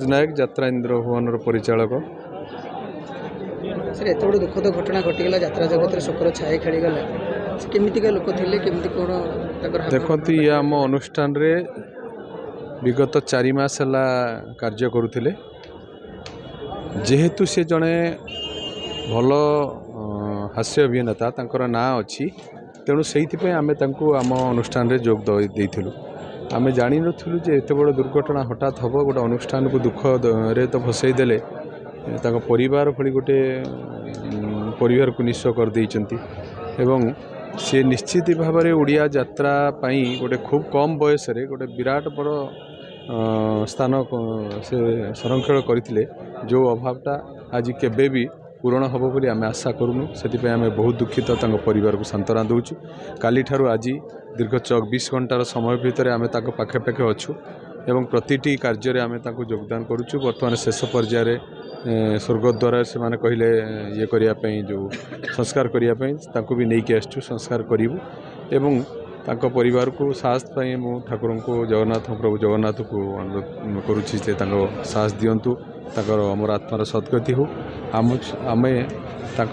नायक यात्रा इंद्र भुवन परिचालक सर एत बड़ दुखद घटना घटीगला यात्रा जगत शोकर छाए खेलीगला केमितिका लोक थे केमती कौन देखते ये आम अनुष्ठान रे विगत 4 मास है कार्य करुले जेहेतु से जड़े भल हास्य अभिनेता तांकर ना अच्छी तेणु से आम आम अनुष्ठान रे जोग देइथिलु। आम जानी नथिलु जे एत बड़ दुर्घटना हठात हम गोटे अनुष्ठान को दुख रे तो भसई देले परिवार भली गोटे परिवार को निश्चय कर देइचंती एवं सी निश्चित भाव में ओडिया यात्रा पाई गोटे खूब कम बयस रे गोटे विराट बड़ स्थान से संरक्षण करते जो अभावटा आज केबे भी पूरण हम बोली आम आशा करूँ से आम बहुत दुखित परिवार को सांत्वना दूचु। काली ठारू आज दीर्घ 24 घंटार समय भितर आम पाखे पाखे अच्छु एवं प्रतिटी कार्य आम योगदान करुचु। बर्तमान शेष पर्यायर स्वर्गद्वार से माने कहले ये करने जो संस्कार करने भी नहीं आसचु संस्कार करूँ एवं तांको परिवार को साहस पाई मु ठाकुर को जगन्नाथ प्रभु जगन्नाथ को अनुरोध करुच्ची से साहस दिंतु अमर आत्मार सद्गति हो आम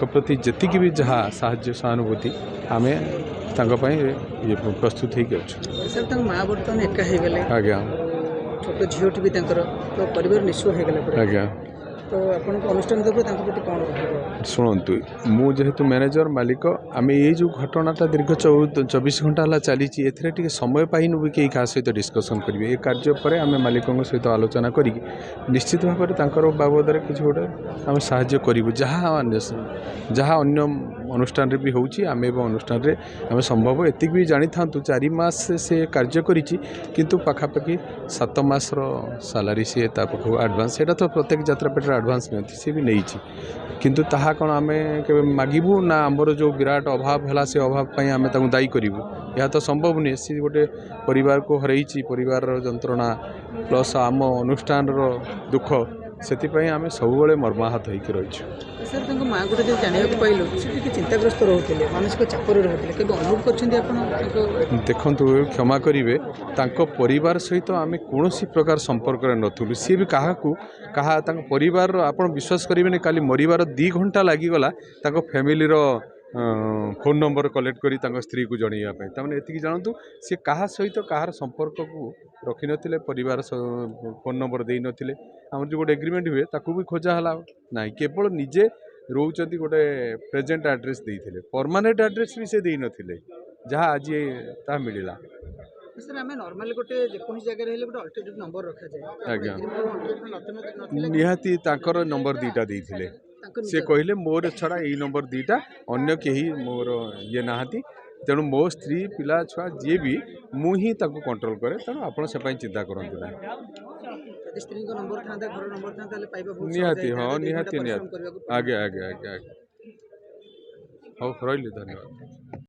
प्रति जी भी जहाँ साहाय्य सहानुभूति आम ये प्रस्तुत हो माँ बर्तमान एका हो गले आज्ञा छोट झीटी भी तो परिवार निश्चय हो गले आज्ञा तो आपन अनुष्ठान प्रति कौन शुणु मु जेहेतु मैनेजर मालिक आम ये जो घटनाटा दीर्घ 24 घंटा है चली ए समय पाइनु भी कहीं क्या सहित डिस्कसन करेंगे ये कार्य पर आम मालिकों सहित आलोचना करी निश्चित भाव में बाबद किसी गोटे आम साहाय्य करूँ जहाँ अन्य अनुष्ठान भी होची आम अनुष्ठान रे आम संभव एतिक भी जानी था 4 मास से कार्य किंतु पाखापाखि 7 मास सालारी सी एडवांस से तो प्रत्येक यात्रा पेटर एडवांस नहीं सी भी नहीं किंतु ताहा कौन आम के मागिबू ना आमर जो विराट अभाव है से अभाव आम दायी करूँ यह तो संभव नहीं सी गोटे परिवार को हरई परिवार जंत्रणा प्लस आम अनुष्ठान दुख से आम सब मर्माहत होकर रही। सर माँ गोटे जो जानवाक पाइलु से चिंताग्रस्त रोते मानसिक चाप रोते अनुभव कर देखु क्षमा करेंगे परिवार सहित आम कौन प्रकार संपर्क नथुलु सी भी क्या परिवार आप विश्वास करेंगे काली मरबार 2 घंटा लगिगला फैमिली फोन नंबर कलेक्ट करी स्त्री को जनवाई तमें ये जानतु सी क्या सहित कहार संपर्क को रखी नथिले परिवार फोन नंबर दे नथिले आम जो गोटे एग्रीमेंट हुए ताकू भी खोजाला ना केवल निजे रोचती गोटे प्रेजेंट एड्रेस देते परमानेंट एड्रेस भी से नथिले जहाँ आज ता मिलला। सर आम नॉर्मल गोटे जेकोसी जगह हेले गोटे अल्टरनेटिव नंबर रखा जाए आज्ञा निहाती ताकर नंबर 2टा देइथिले से कहले मोर छड़ा यही नंबर 2टा अन्य कहीं मोर ये नहाती तेणु मो स्त्री पिला छुआ जी भी मु ही कंट्रोल करे तेणु आप चिंता करते ना निहाती हाँ निहाती निहाती आगे आगे आगे आगे हाँ रही धन्यवाद।